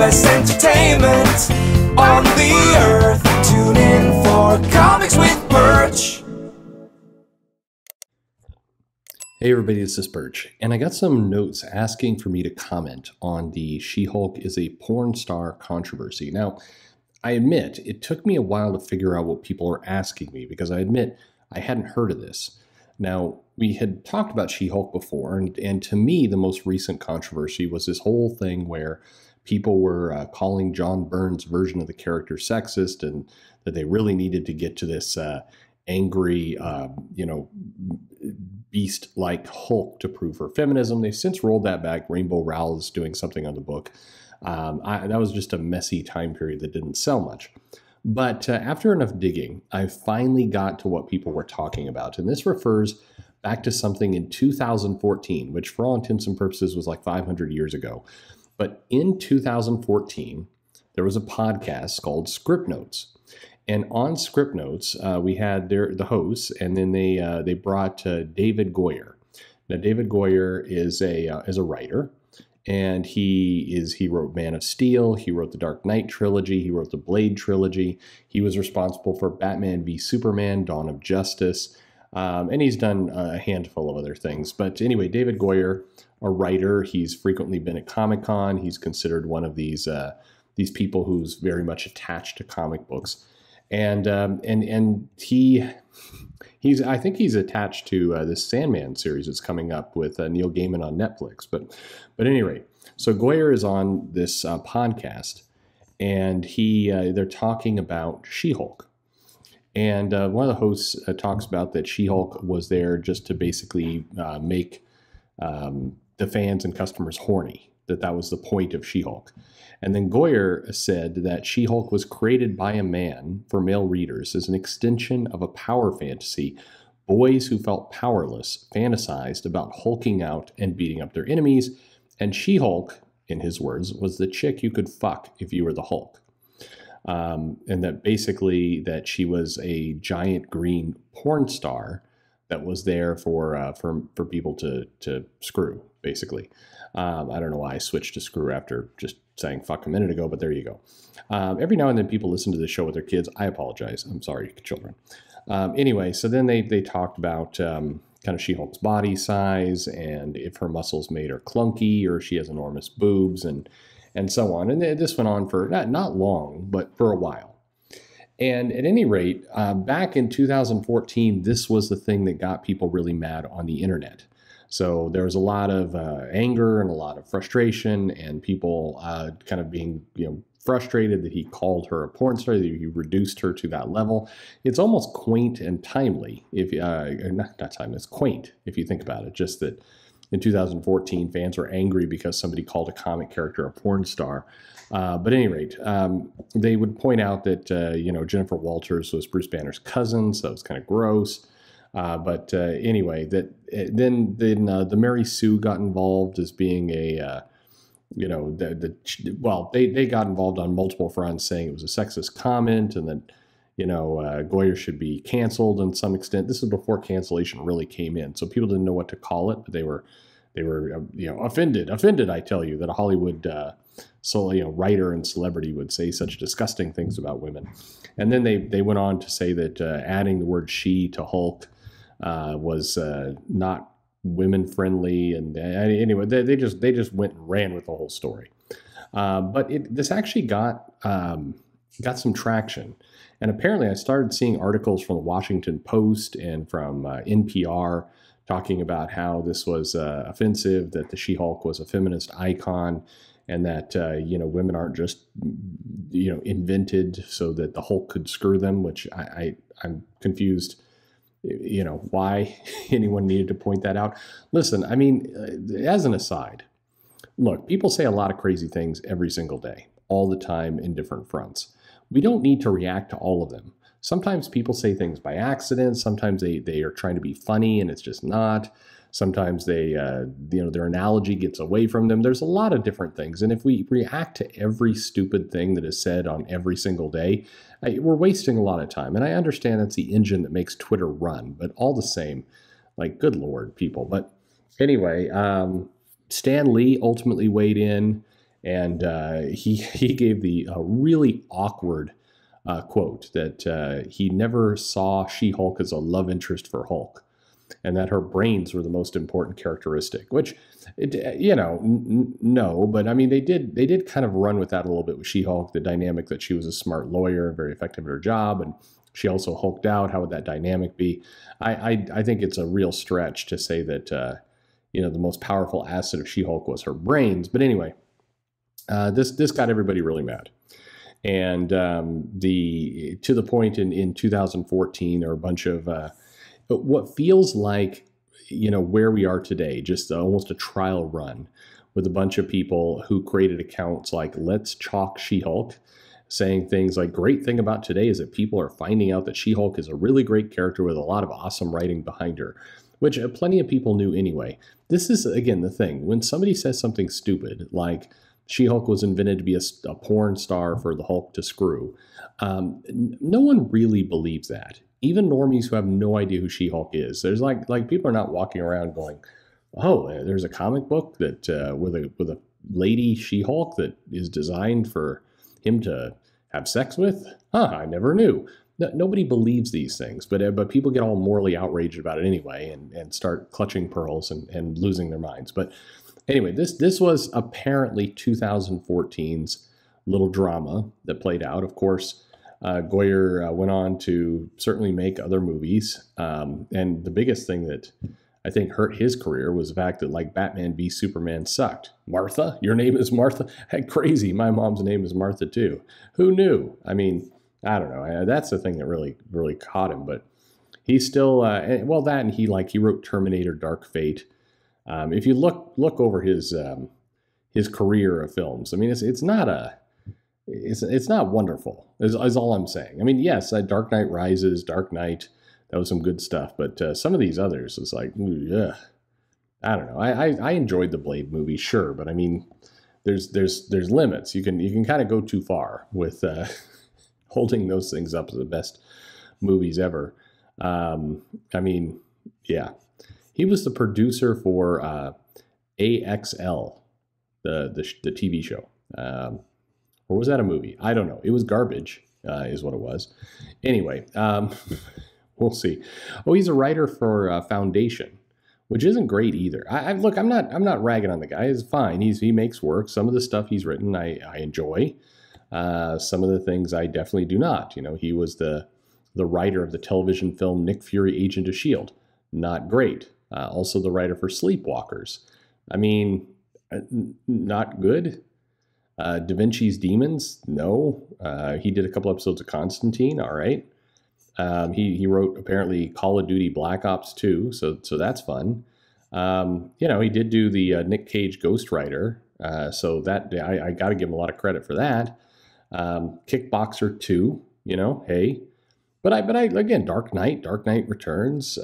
best entertainment on the earth. Tune in for Comics with Perch. Hey everybody, this is Perch, and I got some notes asking for me to comment on the She-Hulk is a porn star controversy. Now, I admit it took me a while to figure out what people are asking me because I admit I hadn't heard of this. Now, we had talked about She-Hulk before, and to me, the most recent controversy was this whole thing where people were calling John Byrne's version of the character sexist, and that they really needed to get to this angry, beast-like Hulk to prove her feminism. They've since rolled that back. Rainbow Rowell is doing something on the book. That was just a messy time period that didn't sell much. But after enough digging, I finally got to what people were talking about. And this refers back to something in 2014, which for all intents and purposes was like 500 years ago. But in 2014, there was a podcast called Script Notes. And on Script Notes, we had the hosts, and then they brought David Goyer. Now, David Goyer is a writer, and he wrote Man of Steel, he wrote the Dark Knight trilogy, he wrote the Blade trilogy. He was responsible for Batman v Superman, Dawn of Justice, and he's done a handful of other things. But anyway, David Goyer, a writer, he's frequently been at Comic-Con. He's considered one of these people who's very much attached to comic books. And he's I think he's attached to this Sandman series that's coming up with Neil Gaiman on Netflix. But at any rate, so Goyer is on this podcast, and they're talking about She-Hulk. And one of the hosts talks about that She-Hulk was there just to basically make the fans and customers horny, that was the point of She-Hulk. And then Goyer said that She-Hulk was created by a man for male readers as an extension of a power fantasy. Boys who felt powerless fantasized about hulking out and beating up their enemies, and She-Hulk, in his words, was the chick you could fuck if you were the Hulk. And that basically that she was a giant green porn star that was there for people to screw, basically. I don't know why I switched to screw after just saying fuck a minute ago, but there you go. Every now and then people listen to the show with their kids. I apologize. I'm sorry, children. Anyway, so then they talked about kind of She-Hulk's body size and if her muscles made her clunky or she has enormous boobs and so on. And this went on for not long, but for a while. And at any rate, back in 2014, this was the thing that got people really mad on the internet. So there was a lot of anger and a lot of frustration, and people kind of being, frustrated that he called her a porn star, that he reduced her to that level. It's almost quaint and timely, not timely, it's quaint if you think about it. Just that in 2014, fans were angry because somebody called a comic character a porn star. But at any rate, they would point out that Jennifer Walters was Bruce Banner's cousin, so it's kind of gross. But anyway, then the Mary Sue got involved as being they got involved on multiple fronts, saying it was a sexist comment, and that Goyer should be canceled in some extent. This is before cancellation really came in, so people didn't know what to call it, but they were offended. I tell you that a Hollywood writer and celebrity would say such disgusting things about women. And then they went on to say that adding the word she to Hulk was not women friendly, and anyway, they just went and ran with the whole story. But this actually got some traction, and apparently I started seeing articles from the Washington Post and from NPR talking about how this was offensive, that the She-Hulk was a feminist icon, and that women aren't just invented so that the Hulk could screw them, which I'm confused. Why anyone needed to point that out. Listen, I mean, as an aside, look, people say a lot of crazy things every single day, all the time in different fronts. We don't need to react to all of them. Sometimes people say things by accident. Sometimes they are trying to be funny and it's just not. Sometimes their analogy gets away from them. There's a lot of different things. And if we react to every stupid thing that is said on every single day, we're wasting a lot of time. And I understand that's the engine that makes Twitter run, but all the same, good Lord, people. But anyway, Stan Lee ultimately weighed in And he gave the really awkward quote that he never saw She-Hulk as a love interest for Hulk, and that her brains were the most important characteristic. Which, no, but I mean they did kind of run with that a little bit with She-Hulk, the dynamic that she was a smart lawyer and very effective at her job, and she also hulked out. How would that dynamic be? I think it's a real stretch to say that the most powerful asset of She-Hulk was her brains. But anyway, this got everybody really mad. And to the point in 2014, there were a bunch of what feels like where we are today, just almost a trial run with a bunch of people who created accounts like Let's Chalk She-Hulk, saying things like, great thing about today is that people are finding out that She-Hulk is a really great character with a lot of awesome writing behind her, which plenty of people knew anyway. This is, again, the thing. When somebody says something stupid, like She-Hulk was invented to be a porn star for the Hulk to screw, no one really believes that. Even normies who have no idea who She-Hulk is. There's like people are not walking around going, oh, there's a comic book that with a lady She-Hulk that is designed for him to have sex with? I never knew. Nobody believes these things, but people get all morally outraged about it anyway and start clutching pearls and losing their minds. But anyway, this was apparently 2014's little drama that played out. Of course, Goyer went on to certainly make other movies. And the biggest thing that I think hurt his career was the fact that like Batman v Superman sucked. Martha? Your name is Martha? Heck, crazy. My mom's name is Martha too. Who knew? I mean, I don't know. That's the thing that really, really caught him. But he's still, that and he wrote Terminator Dark Fate. If you look over his career of films, I mean, it's not wonderful, is all I'm saying. I mean, yes, Dark Knight Rises, Dark Knight, that was some good stuff, but some of these others is like, ugh. I don't know. I enjoyed the Blade movie, sure, but I mean, there's limits. You can kind of go too far with holding those things up as the best movies ever. I mean, yeah, he was the producer for AXL, the TV show. Or was that a movie? I don't know. It was garbage, is what it was. Anyway, we'll see. Oh, he's a writer for Foundation, which isn't great either. Look, I'm not ragging on the guy. He's fine. He makes work. Some of the stuff he's written, I enjoy. Some of the things I definitely do not. He was the writer of the television film Nick Fury, Agent of S.H.I.E.L.D. Not great. Also the writer for Sleepwalkers. I mean, not good. Da Vinci's Demons, no. He did a couple episodes of Constantine, all right. He wrote apparently Call of Duty Black Ops 2, so that's fun. He did do the Nick Cage Ghost Rider, so that I got to give him a lot of credit for that. Kickboxer 2, hey. But I again, Dark Knight Returns,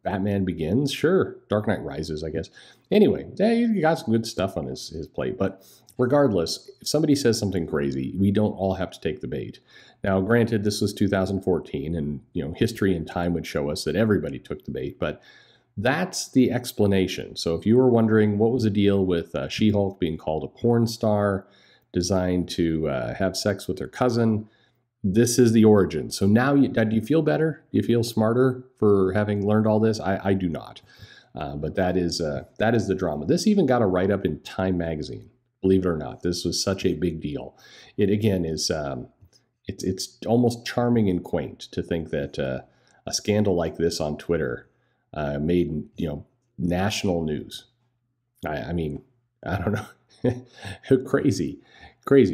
Batman Begins, sure. Dark Knight Rises, I guess. Anyway, he got some good stuff on his plate. But regardless, if somebody says something crazy, we don't all have to take the bait. Now, granted, this was 2014, and history and time would show us that everybody took the bait. But that's the explanation. So if you were wondering what was the deal with She-Hulk being called a porn star, designed to have sex with her cousin, this is the origin. So now, do you feel better? Do you feel smarter for having learned all this? I do not. But that is the drama. This even got a write-up in Time magazine. Believe it or not, this was such a big deal. It again is it's almost charming and quaint to think that a scandal like this on Twitter made national news. I mean, I don't know, crazy,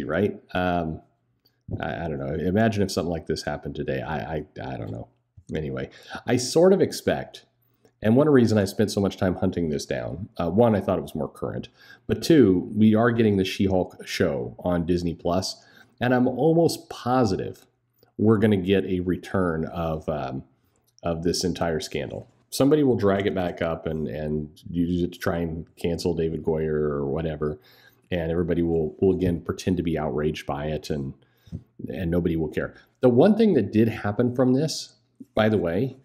right? I don't know. Imagine if something like this happened today. I don't know. Anyway, I sort of expect, and one reason I spent so much time hunting this down, one, I thought it was more current, but two, we are getting the She-Hulk show on Disney Plus, and I'm almost positive we're going to get a return of this entire scandal. Somebody will drag it back up and use it to try and cancel David Goyer or whatever, and everybody will again pretend to be outraged by it, and nobody will care. The one thing that did happen from this, by the way,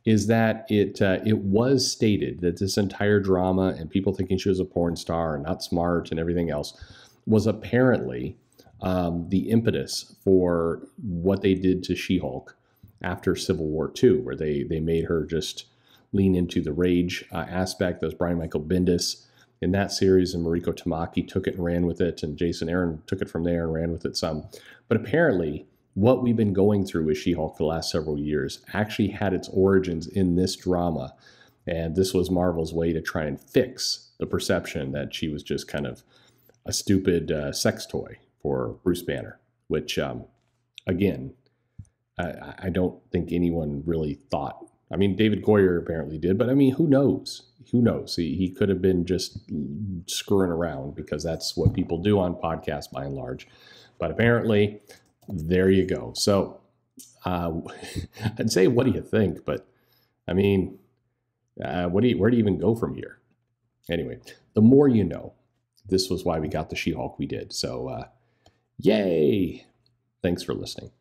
is that it was stated that this entire drama and people thinking she was a porn star and not smart and everything else was apparently the impetus for what they did to She-Hulk after Civil War II, where they made her just lean into the rage aspect. That was Brian Michael Bendis in that series, and Mariko Tamaki took it and ran with it, and Jason Aaron took it from there and ran with it some. But apparently, what we've been going through with She-Hulk for the last several years actually had its origins in this drama, and this was Marvel's way to try and fix the perception that she was just kind of a stupid sex toy for Bruce Banner, which, again, I don't think anyone really thought. I mean, David Goyer apparently did, but I mean, who knows? Who knows? He could have been just screwing around, because that's what people do on podcasts by and large. But apparently, there you go. So I'd say, what do you think? But I mean, where do you even go from here? Anyway, the more you know. This was why we got the She-Hulk we did. So, yay! Thanks for listening.